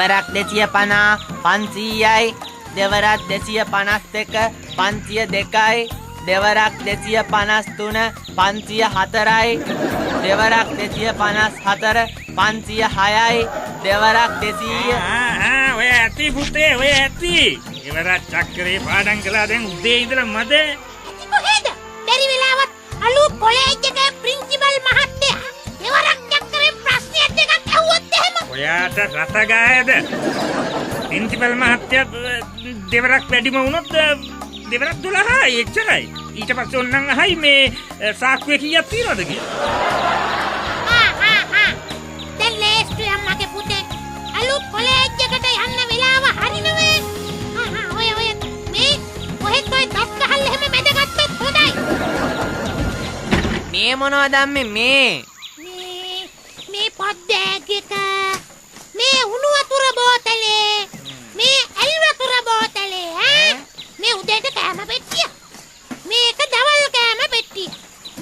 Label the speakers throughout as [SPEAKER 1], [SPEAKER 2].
[SPEAKER 1] දෙවරක් 250 500යි දෙවරක් 252 502යි දෙවරක් 253 504යි දෙවරක් 254 506යි දෙවරක් 200
[SPEAKER 2] ඔය ඇති පුතේ ඔය ඇති ඉවරක් චක්‍රේ පාඩම් කළා දැන් උදේ ඉඳලා මද
[SPEAKER 3] ඇති කොහෙද බැරි වෙලාවත් අලුත් කොලෙජ් එකේ ප්‍රින්සිපල් මහත්තයා දෙවරක් චක්‍රේ ප්‍රශ්නයක් දෙකක් අහුවොත් එහෙම
[SPEAKER 2] ඔයාට රට ගායද ප්‍රින්සිපල් මහත්තයා දෙවරක් වැඩිම වුණොත් දෙවරක් 12යි එච්චරයි ඊට පස්සේ ඔන්නම් අහයි මේ සාක්කුවේ කීයක් තියනවද කියලා
[SPEAKER 3] දැන් ලේස්ට් යම්මගේ පුතේ අලුත් කොලෙජ් එකට යන්න වෙලාව හරිනවේ ඔය මේ කොහෙත් ඔය දත් ගහලා එහෙම මැදගත්තොත් හොඳයි
[SPEAKER 1] මේ මොනවද මේ
[SPEAKER 3] පොත් බෑග් එක මේ උණු වතුර බෝතලේ මේ ඇල් වතුර බෝතලේ මේ උදේට කෑම පෙට්ටිය මේක දවල් කෑම පෙට්ටිය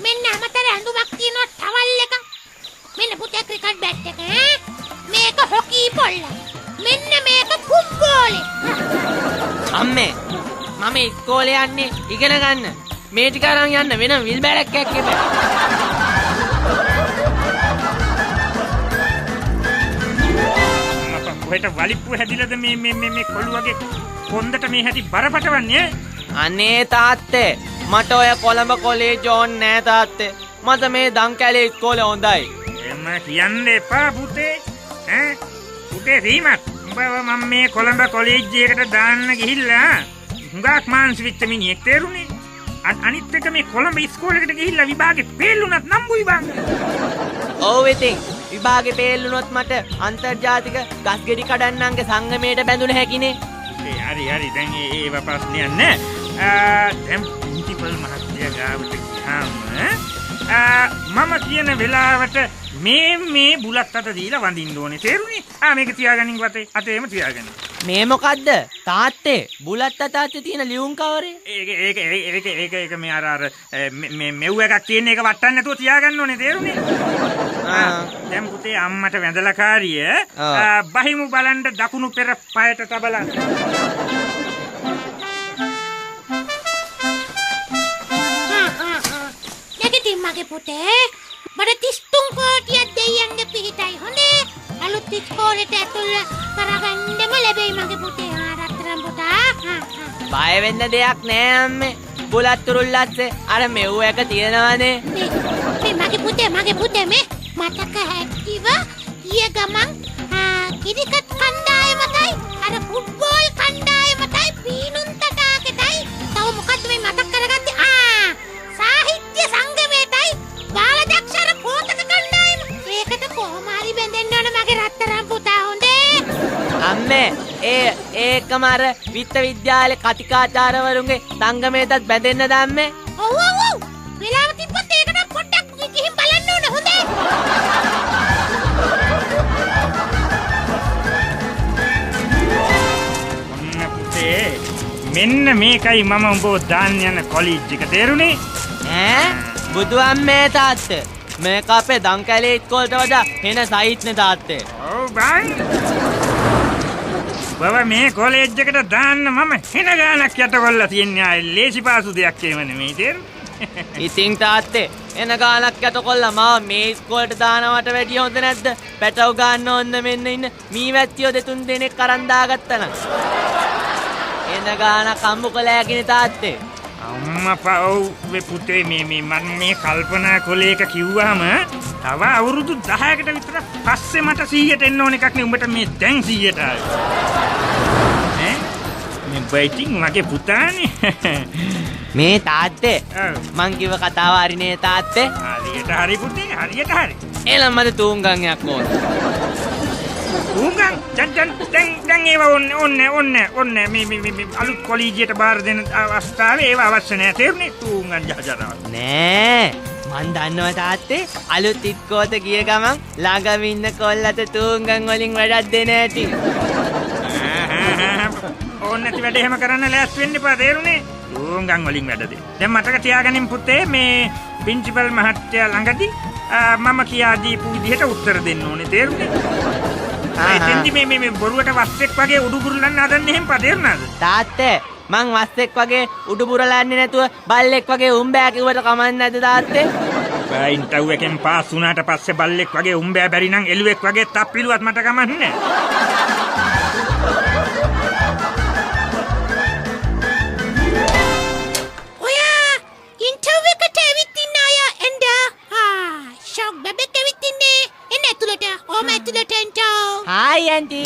[SPEAKER 3] මෙන්න අමතර ඇඳුමක් තියෙනවා ටවල් එක මෙන්න පුතේ ක්‍රිකට් බැට් එක මේක හොකී පොල්ල මෙන්න මේක ෆුට්බෝලේ
[SPEAKER 1] අම්මේ මම ඉස්කෝලේ යන්නේ ඉගෙන ගන්න මේ ටික අරන් යන්න වෙන විල් බෑරක් එකක් එපා
[SPEAKER 2] ඔහෙට වලිප්පු හැදිලාද මේ කොළු වගේ කොන්දට මේ හැටි බරපතවන්නේ
[SPEAKER 1] අනේ තාත්තේ මට ඔය කොළඹ කොලේජ් ඕන් නෑ තාත්තේ මට මේ දංකැලේ ඉස්කෝලේ හොඳයි
[SPEAKER 2] එම කියන්න එපා පුතේ පුතේ රීමත් උඹව මම මේ කොළඹ කොලේජ් එකකට දාන්න ගිහිල්ලා හුඟක් මාන්සි වෙච්ච මිනිහෙක් තේරුණේ අනිත් එක මේ කොළඹ ඉස්කෝලේකට ගිහිල්ලා විභාගේ ෆේල් වුණත් නම්බුයි බං
[SPEAKER 1] ඔව් ඉතින් විභාගේ ෆේල් වුණොත් මට අන්තර්ජාතික ගස්ගෙඩි කඩන්නන්ගේ සංගමයට බැඳුන හැකිනේ
[SPEAKER 2] හරි දැන් ඒව ප්‍රශ්නයක් නෑ දැන් ප්‍රින්සිපල් මහත්තයා ගාවට ගියාම මම කියන වෙලාවට මේ බුලත් අත දීලා වඳින්න ඕනේ තේරුණේ මේක තියාගනින් වතේ අතේම තියාගන්න
[SPEAKER 1] මේ මොකද්ද තාත්තේ බුලත් අත තියෙන ලියුම් කවරේ
[SPEAKER 2] ඒක මේ අර මෙව් එකක් තියෙන එක වටන්න නැතුව තියාගන්න ඕනේ තේරුණේ දැන් පුතේ අම්මට වැඳලා කාරිය බහිමු බලන්න දකුණු පෙර පයට තබලා
[SPEAKER 3] නැගිටින් මගේ පුතේ මට 33 කෝටියක් දෙයියන්ගේ පිහිටයි හොඳේ අලුත් ඉස්කෝලේට ඇතුල් කරගන්නම ලැබෙයි මගේ පුතේ රත්තරන් පුතා
[SPEAKER 1] බය වෙන්න දෙයක් නෑ අම්මේ බුලත් තුරුල්ලස්සේ අර මෙව් එක තියෙනවනේ
[SPEAKER 3] මේ මගේ පුතේ මේ මතක හැටිව ඊය ගමන් ක්‍රිකට් කණ්ඩායමටයි අර ෆුට්බෝල් කණ්ඩායමටයි පීනුම් තටාකටයි තව මොකද්ද මේ මතක් කරගත්තේ සාහිත්‍ය සංගමයටයි බාලදක්ෂර පොතක කණ්ඩායම ඒකට කොහොම හරි බැඳෙන්න ඕන මගේ රත්තරන් පුතා හොඳේ
[SPEAKER 1] අම්මේ ඒකම අර විශ්වවිද්‍යාලේ කතිකාචාර්යවරුන්ගේ සංගමයටත් බැඳෙන්න දැම්මේ
[SPEAKER 3] ඔව් වෙලාව තිබ්බත් ඒකට පොඩ්ඩක් ගිහින් බලන්න ඕන හොඳේ
[SPEAKER 2] මෙන්න මේකයි මම උඹව දාන්න යන කොලෙජ් එක තේරුණේ
[SPEAKER 1] බුදු අම්මේ තාත්තේ මේක අපේ දංකැලේ ඉස්කෝලේට වඩා වෙන සයිට් නේ තාත්තේ
[SPEAKER 2] ඔව් බං බව මේ කොලෙජ් එකට දාන්න මම වෙන ගානක් යට කරලා තියන්නේ ලේසි පාසු දෙයක් එහෙම නෙමෙයි තේරුණේ
[SPEAKER 1] ඉතින් තාත්තේ එන ගානක් යට කොල්ලා මාව මේ ඉස්කෝලේට දානවට වැඩිය හොඳ නැද්ද පැටව ගන්න ඕන්න මෙන්න ඉන්න මීවැත්තියෝ දෙතුන් දෙනෙක් අරන් දාගත්තා නම් එන ගානක් අම්මු කළෑගෙන තාත්තේ
[SPEAKER 2] අම්මා පව් පුතේ මේ කල්පනා කොලේක කිව්වහම තව අවුරුදු 10කට විතර පස්සේ මට 100ට එන්න ඕන එකක් නේ උඹට මේ දැන් 100ට ආවේ මේ බයිටින් මගේ පුතානේ
[SPEAKER 1] මේ තාත්තේ මං කිව්ව කතාව හරිනේ තාත්තේ
[SPEAKER 2] හරියට හරි පුතේ හරියට හරි
[SPEAKER 1] එළම මට තූංගන්යක් ඕන
[SPEAKER 2] තූංගන් දැන් ඒව ඔන්න මේ අලුත් කොලීජියට බාර දෙන අවස්ථාවේ ඒව අවශ්‍ය නැහැ තේරුණේ තූංගන් ජහජරා
[SPEAKER 1] නෑ මන් දන්නවා තාත්තේ අලුත් ඉස්කෝලේට ගිය ගමන් ළඟම ඉන්න කොල්ලට තූංගන් වලින් වැඩක් දෙන්න ඇති
[SPEAKER 2] ඕන්න නැති වැඩ එහෙම කරන්න ලෑස්ති වෙන්න එපා තේරුණේ තූංගන් වලින් වැඩ දෙන්න දැන් මතක තියාගනින් පුතේ මේ ප්‍රින්සිපල් මහත්තයා ළඟදී මම කියා දීපු විදිහට උත්තර දෙන්න ඕනේ තේරුණේ එතෙන්දි මේ බොරුවට වස්සෙක් වගේ උඩු ගුරුලන්න හදන්නේ එහෙම පදේරුණාද?
[SPEAKER 1] තාත්තේ මං වස්සෙක් වගේ උඩු බුරලන්නේ නැතුව බල්ලෙක් වගේ උඹෑ කිව්වට කමන්නේ නැද්ද තාත්තේ?
[SPEAKER 2] ඉන්ටර්වයුව එකෙන් පාස් වුණාට පස්සේ බල්ලෙක් වගේ උඹෑ බැරි නම් එළුවෙක් වගේ තප්පිලුවත් මට කමන්නේ.
[SPEAKER 3] ඔයා ඉන්ටර්වයුව එකට ඇවිත් ඉන්න අය එන්න. ෂොක් බබෙක් ඇවිත් ඉන්නේ. එන්න ඇතුළට. ඕම ඇතුළට එන්න.
[SPEAKER 1] Hi aunty.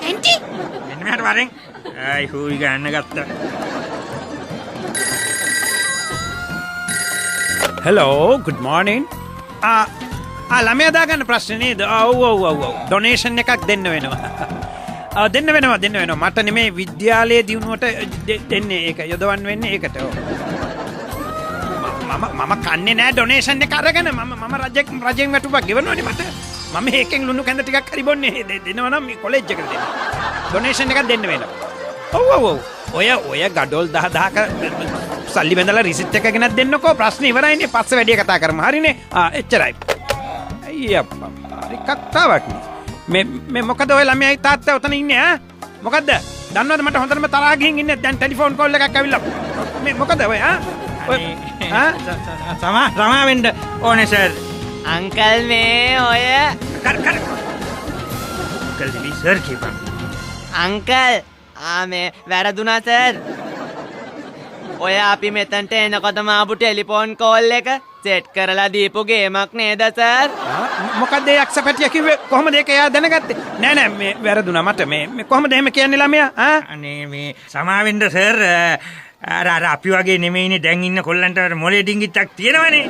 [SPEAKER 3] ඇන්ටි
[SPEAKER 2] එන්න මෙහාට වරෙන්. ආයි හුයි ගන්න ගත්තා.
[SPEAKER 4] Hello, good morning. ළමයා දාගන්න ප්‍රශ්නේ නේද? ඔව්. ඩොනේෂන් එකක් දෙන්න වෙනවා. දෙන්න වෙනවා. මට නෙමේ විද්‍යාලයේ දිනුවට දෙන්නේ ඒක. යොදවන්න වෙන්නේ ඒකට. මම කන්නේ නෑ ඩොනේෂන් එක අරගෙන මම රජෙන් වැටුපක් ගෙවනවනේ මට. මම ඒකෙන් ලුණු කැඳ ටිකක් හරි බොන්නේ. දෙනවා නම් මේ කොලෙජ් එකට දෙන්න. ඩොනේෂන් එකක් දෙන්න වෙනවා. ඔව්. ඔය ගඩොල් 10ක සල්ලි බඳලා රිසිට් එක ගෙනත් දෙන්නකෝ. ප්‍රශ්න ඉවරයිනේ. පස්සේ වැඩි කතා කරමු. හරිනේ. එච්චරයි. අයියප්පා. හරි කතාවක් නේ. මේ මොකද ඔය ළමයි තාත්තා උතන ඉන්නේ ඈ? මොකද්ද? දන්නවද මට හොඳටම තරහා ගිහින් ඉන්නේ. දැන් ටෙලිෆෝන් කෝල් එකක් ඇවිල්ලා. මේ මොකද ඔය
[SPEAKER 2] සමා වෙන්න ඕනේ සර්.
[SPEAKER 1] අංකල් මේ ඔය
[SPEAKER 2] කර කල්දි සර් කියපන්.
[SPEAKER 1] අංකල් මේ වැරදුනා සර්. ඔය අපි මෙතනට එනකොටම ආපු ටෙලිෆෝන් කෝල් එක සෙට් කරලා දීපු ගේමක් නේද සර්?
[SPEAKER 4] මොකද්ද ඒ අක්ෂපැටිය කිව්වේ? කොහොමද ඒක එයා දැනගත්තේ? නෑ මේ වැරදුනා මට. මේ කොහොමද එහෙම කියන්නේ ළමයා?
[SPEAKER 2] අනේ මේ සමාවෙන්න සර්. අර අපි වගේ නෙමෙයිනේ දැන් ඉන්න කොල්ලන්ට මොලේ ඩිංගිත්තක් තියෙනවනේ.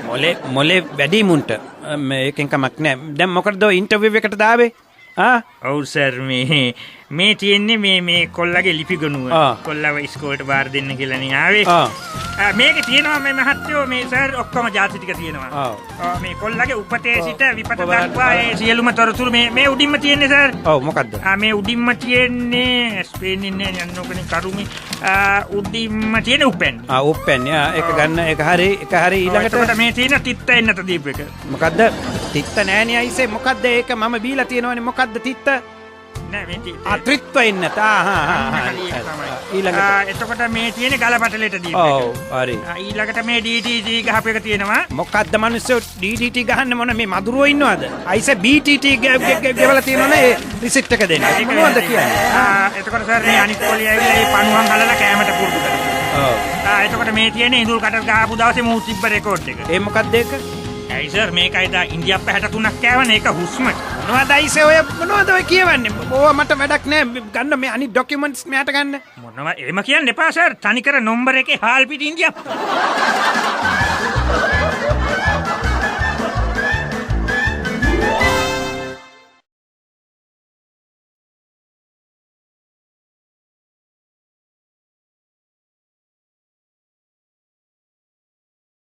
[SPEAKER 4] මොලේ වැඩි මුන්ට. මේකෙන් කමක් නෑ. දැන් මොකටද ඔය ඉන්ටර්විව් එකට දාවේ?
[SPEAKER 2] ඔව් සර් මේ තියෙන්නේ මේ කොල්ලගේ ලිපිගනුව. කොල්ලව ඉස්කෝලේට බාර දෙන්න කියලානේ ආවේ. මේකේ තියෙනවා මේ මහත්තයෝ මේ සර් ඔක්කොම ජාති ටික තියෙනවා. මේ කොල්ලගේ උපතේ සිට විපත දක්වා ඒ සියලුම තොරතුරු මේ උඩින්ම තියෙන්නේ සර්.
[SPEAKER 4] ඔව් මොකද්ද?
[SPEAKER 2] මේ උඩින්ම තියෙන්නේ ස්පේනින් නේ යන්නෝකනේ කරුමි. උඩින්ම තියෙන උපැන්නේ.
[SPEAKER 4] උපැන්නේ. ඒක ගන්න ඒක හරි ඊළඟට
[SPEAKER 2] මේ තියෙන තිත්ත එන්නත දීප එක.
[SPEAKER 4] මොකද්ද? තිත්ත නෑනේ අයිසේ. මොකද්ද ඒක මම බීලා තියෙනවනේ. මොකද්ද තිත්ත?
[SPEAKER 2] නෑ මේ
[SPEAKER 4] ත්‍රිත්ව එන්නත. ඊළඟට
[SPEAKER 2] එතකොට මේ තියෙන්නේ ගලපටලෙට දීප එක.
[SPEAKER 4] ඔව් හරි.
[SPEAKER 2] ඊළඟට මේ DTT ගහපු එක තියෙනවා.
[SPEAKER 4] මොකද්ද මිනිස්සු DTT ගහන්න මොන මේ මදුරුවෝ ඉන්නවද? අයිසේ BTT ගෙවලා තියෙනවනේ ඒ රිසිට් එක දෙන්න. ඒක මොනවද කියන්නේ?
[SPEAKER 2] එතකොට සර් මේ අනිත් පොලිය ඇවිල්ලා මේ පණුවන් හලලා කැමරට පුරුදු කරනවා. ඔව්. එතකොට මේ තියෙන්නේ ඉඳුල් කටට ගහපු දවසේ මූ තිබ්බ රෙකෝඩ් එක.
[SPEAKER 4] ඒ මොකද්ද ඒක?
[SPEAKER 2] ඇයි සර් මේකයි දා ඉන්දියාප්ප 63ක් කෑවනේ ඒක හුස්මට.
[SPEAKER 4] මොනවද අයිසේ ඔය මොනවද ඔය කියවන්නේ? ඕවා මට වැඩක් නෑ. ගන්න මේ අනිත් ડોකියුමන්ට්ස් මෙයාට ගන්න.
[SPEAKER 2] මොනවා එහෙම කියන්න එපා සර්. තනිකර නම්බර එකේ හාල් පිට ඉන්දියාප්ප.